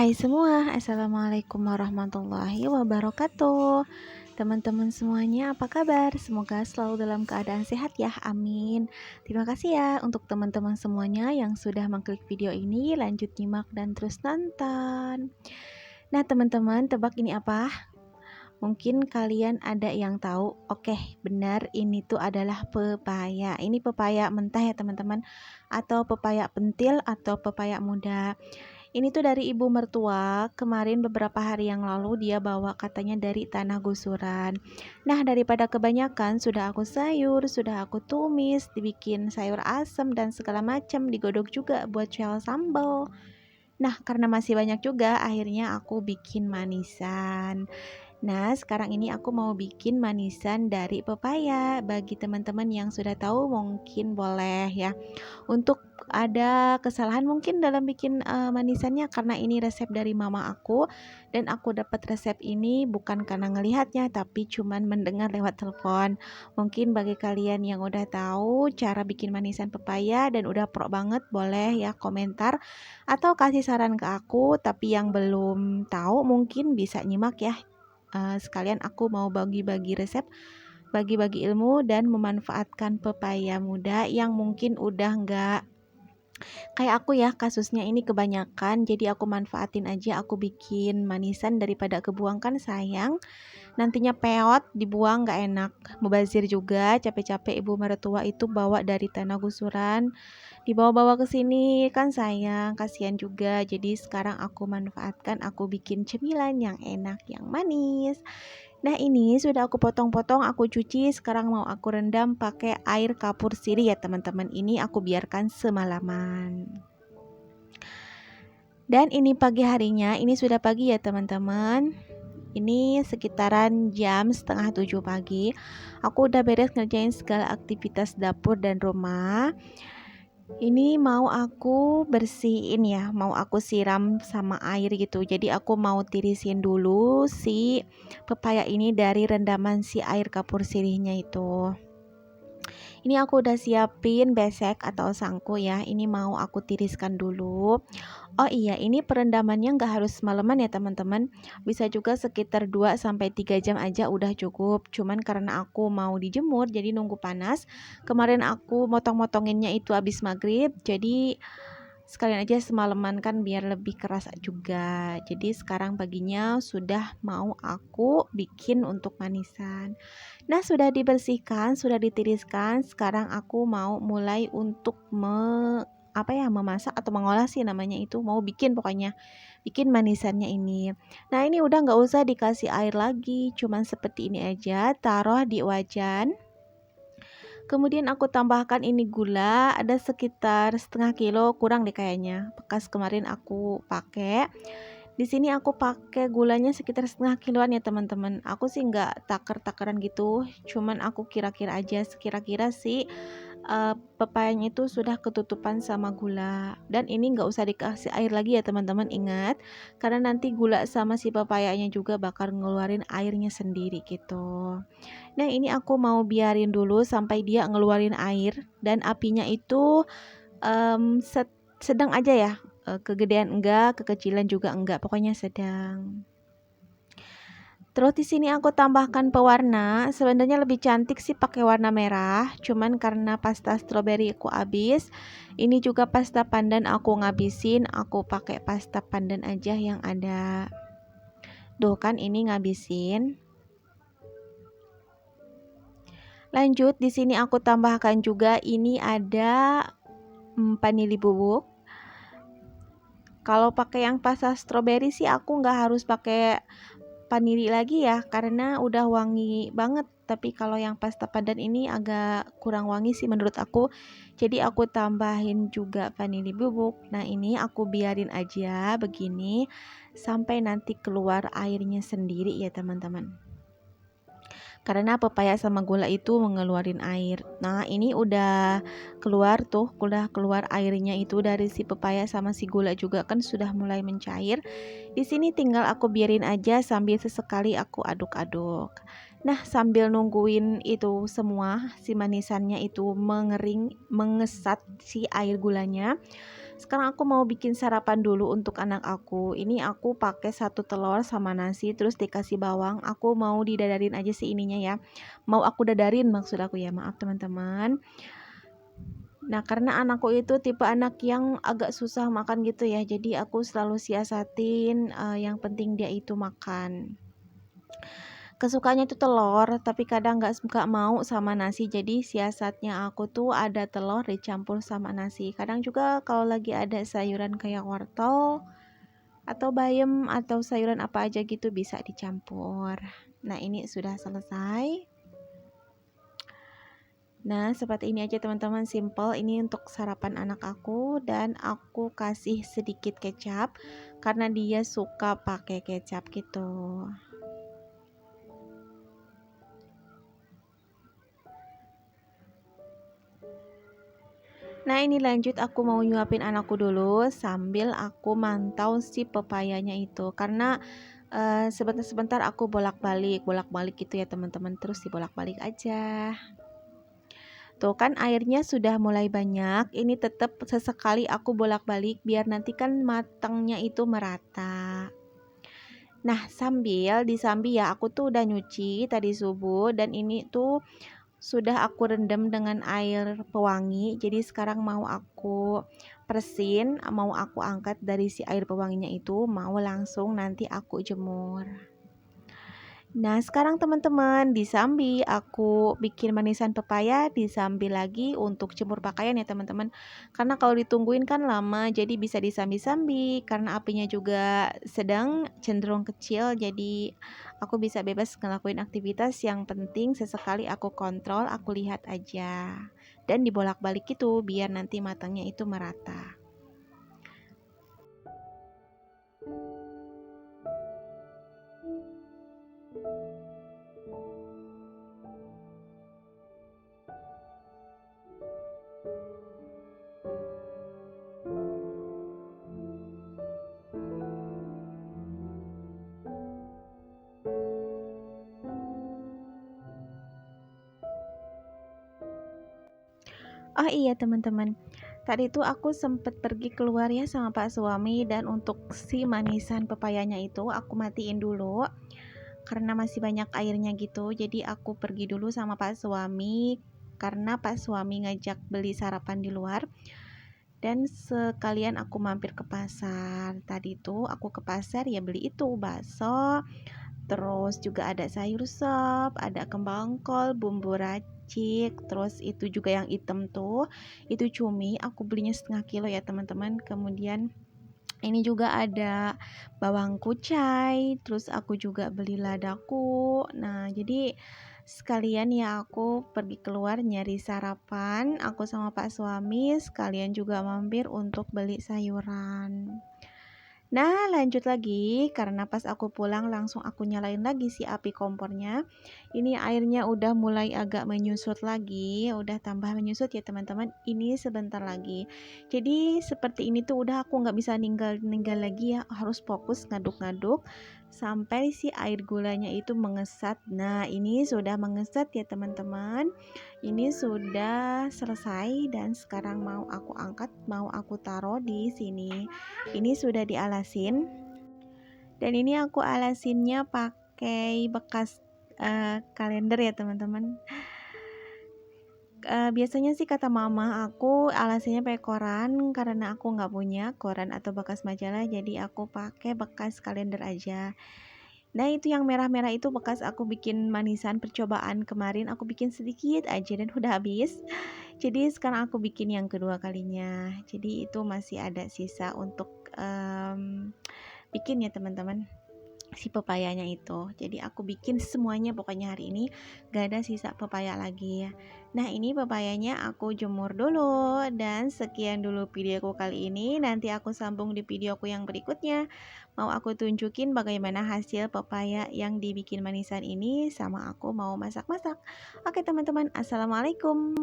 Hai semua, Assalamualaikum warahmatullahi wabarakatuh. Teman-teman semuanya apa kabar? Semoga selalu dalam keadaan sehat ya, amin. Terima kasih ya untuk teman-teman semuanya yang sudah mengklik video ini. Lanjut nyimak dan terus nonton. Nah teman-teman, tebak ini apa? Mungkin kalian ada yang tahu. Oke, benar, ini tuh adalah pepaya. Ini pepaya mentah ya teman-teman, atau pepaya pentil atau pepaya muda. Ini tuh dari ibu mertua, kemarin beberapa hari yang lalu dia bawa katanya dari tanah gusuran. Nah, daripada kebanyakan sudah aku sayur, sudah aku tumis, dibikin sayur asem dan segala macam, digodok juga buat shell sambal. Nah, karena masih banyak juga, akhirnya aku bikin manisan. Nah, sekarang ini aku mau bikin manisan dari pepaya. Bagi teman-teman yang sudah tahu mungkin boleh ya. Untuk ada kesalahan mungkin dalam bikin manisannya karena ini resep dari mama aku dan aku dapat resep ini bukan karena ngelihatnya tapi cuman mendengar lewat telepon. Mungkin bagi kalian yang udah tahu cara bikin manisan pepaya dan udah pro banget boleh ya komentar atau kasih saran ke aku, tapi yang belum tahu mungkin bisa nyimak ya. Sekalian aku mau bagi-bagi resep, bagi-bagi ilmu dan memanfaatkan pepaya muda yang mungkin udah nggak kayak aku ya kasusnya ini kebanyakan, jadi aku manfaatin aja, aku bikin manisan daripada kebuang kan sayang. Nantinya peot dibuang nggak enak, mubazir juga, capek-capek ibu mertua itu bawa dari tanah gusuran dibawa-bawa ke sini kan sayang, kasihan juga. Jadi sekarang aku manfaatkan, aku bikin cemilan yang enak, yang manis. Nah, ini sudah aku potong-potong, aku cuci, sekarang mau aku rendam pakai air kapur sirih ya teman-teman. Ini aku biarkan semalaman. Dan ini pagi harinya, ini sudah pagi ya teman-teman. Ini sekitaran jam setengah 7 pagi. Aku udah beres ngerjain segala aktivitas dapur dan rumah. Ini mau aku bersihin ya, mau aku siram sama air gitu. Jadi aku mau tirisin dulu si pepaya ini dari rendaman si air kapur sirihnya itu. Ini aku udah siapin besek atau sangku ya. Ini mau aku tiriskan dulu. Oh iya, ini perendamannya nggak harus malaman ya teman-teman. Bisa juga sekitar 2-3 jam aja udah cukup. Cuman karena aku mau dijemur jadi nunggu panas. Kemarin aku motong-motonginnya itu habis maghrib. Jadi sekalian aja semalaman kan biar lebih keras juga. Jadi sekarang paginya sudah mau aku bikin untuk manisan. Nah, sudah dibersihkan, sudah ditiriskan. Sekarang aku mau mulai untuk memasak atau mengolah sih namanya itu, mau bikin pokoknya bikin manisannya ini. Nah, ini udah nggak usah dikasih air lagi, cuman seperti ini aja, taruh di wajan. Kemudian aku tambahkan ini gula, ada sekitar setengah kilo, kurang deh kayaknya, bekas kemarin aku pakai. Di sini aku pakai gulanya sekitar setengah kiloan ya teman-teman. Aku sih nggak taker-takeran gitu, cuman aku kira-kira aja, sekira-kira sih pepayanya itu sudah ketutupan sama gula. Dan ini nggak usah dikasih air lagi ya teman-teman, ingat, karena nanti gula sama si pepayanya juga bakal ngeluarin airnya sendiri gitu. Nah, ini aku mau biarin dulu sampai dia ngeluarin air dan apinya itu sedang aja ya. Kegedean enggak, kekecilan juga enggak, pokoknya sedang. Terus di sini aku tambahkan pewarna. Sebenarnya lebih cantik sih pakai warna merah, cuman karena pasta stroberi aku habis. Ini juga pasta pandan aku ngabisin, aku pakai pasta pandan aja yang ada. Duh kan ini ngabisin. Lanjut, di sini aku tambahkan juga ini ada vanili bubuk. Kalau pakai yang pasta stroberi sih aku nggak harus pakai vanili lagi ya, karena udah wangi banget. Tapi kalau yang pasta pandan ini agak kurang wangi sih menurut aku. Jadi aku tambahin juga vanili bubuk. Nah, ini aku biarin aja begini sampai nanti keluar airnya sendiri ya teman-teman. Karena pepaya sama gula itu mengeluarin air. Nah, ini udah keluar tuh, udah keluar airnya itu dari si pepaya sama si gula juga kan sudah mulai mencair. Di sini tinggal aku biarin aja sambil sesekali aku aduk-aduk. Nah, sambil nungguin itu semua si manisannya itu mengering, mengesat si air gulanya. Sekarang aku mau bikin sarapan dulu untuk anak aku. Ini aku pakai 1 telur sama nasi terus dikasih bawang. Aku mau didadarin aja sih ininya ya. Mau aku dadarin maksud aku ya. Maaf teman-teman. Nah, karena anakku itu tipe anak yang agak susah makan gitu ya. Jadi aku selalu siasatin yang penting dia itu makan. Kesukaannya itu telur, tapi kadang nggak mau sama nasi. Jadi siasatnya aku tuh ada telur dicampur sama nasi. Kadang juga kalau lagi ada sayuran kayak wortel atau bayam atau sayuran apa aja gitu bisa dicampur. Nah, ini sudah selesai. Nah, seperti ini aja teman-teman, simple. Ini untuk sarapan anak aku dan aku kasih sedikit kecap karena dia suka pakai kecap gitu. Nah, ini lanjut aku mau nyuapin anakku dulu sambil aku mantau si pepayanya itu karena sebentar-sebentar aku bolak-balik gitu ya teman-teman, terus dibolak-balik aja. Tuh kan airnya sudah mulai banyak, ini tetap sesekali aku bolak-balik biar nanti kan matangnya itu merata. Nah, disambi ya, aku tuh udah nyuci tadi subuh dan ini tuh sudah aku rendam dengan air pewangi. Jadi sekarang mau aku persin, mau aku angkat dari si air pewanginya itu, mau langsung nanti aku jemur. Nah, sekarang teman-teman, disambi aku bikin manisan pepaya, disambi lagi untuk jemur pakaian ya teman-teman. Karena kalau ditungguin kan lama, jadi bisa disambi-sambi. Karena apinya juga sedang cenderung kecil, jadi aku bisa bebas ngelakuin aktivitas. Yang penting sesekali aku kontrol, aku lihat aja. Dan dibolak-balik itu biar nanti matangnya itu merata. Oh iya teman-teman, tadi tuh aku sempet pergi keluar ya sama Pak suami dan untuk si manisan pepayanya itu aku matiin dulu karena masih banyak airnya gitu. Jadi aku pergi dulu sama Pak suami karena Pak suami ngajak beli sarapan di luar dan sekalian aku mampir ke pasar. Tadi tuh aku ke pasar ya beli itu bakso, terus juga ada sayur sop, ada kembang kol, bumbu racik, terus itu juga yang hitam tuh, itu cumi, aku belinya 1/2 kilo ya teman-teman. Kemudian ini juga ada bawang kucai, terus aku juga beli ladaku. Nah, jadi sekalian ya aku pergi keluar nyari sarapan, aku sama Pak suami sekalian juga mampir untuk beli sayuran. Nah, lanjut lagi karena pas aku pulang langsung aku nyalain lagi si api kompornya. Ini airnya udah mulai agak menyusut lagi, udah tambah menyusut ya teman-teman. Ini sebentar lagi. Jadi seperti ini tuh udah aku nggak bisa ninggal lagi ya, harus fokus ngaduk-ngaduk sampai si air gulanya itu mengesat. Nah, ini sudah mengesat ya teman-teman. Ini sudah selesai dan sekarang mau aku angkat, mau aku taruh di sini. Ini sudah dialasin dan ini aku alasinnya pakai bekas kalender ya teman-teman. Biasanya sih kata mama aku alasannya pakai koran karena aku nggak punya koran atau bekas majalah, jadi aku pakai bekas kalender aja. Nah, itu yang merah-merah itu bekas aku bikin manisan percobaan kemarin, aku bikin sedikit aja dan udah habis. Jadi sekarang aku bikin yang kedua kalinya. Jadi itu masih ada sisa untuk bikin ya teman-teman, si pepayanya itu. Jadi aku bikin semuanya pokoknya hari ini, gak ada sisa pepaya lagi ya. Nah, ini pepayanya aku jemur dulu dan sekian dulu videoku kali ini. Nanti aku sambung di videoku yang berikutnya. Mau aku tunjukin bagaimana hasil pepaya yang dibikin manisan ini sama aku mau masak-masak. Oke teman-teman, assalamualaikum.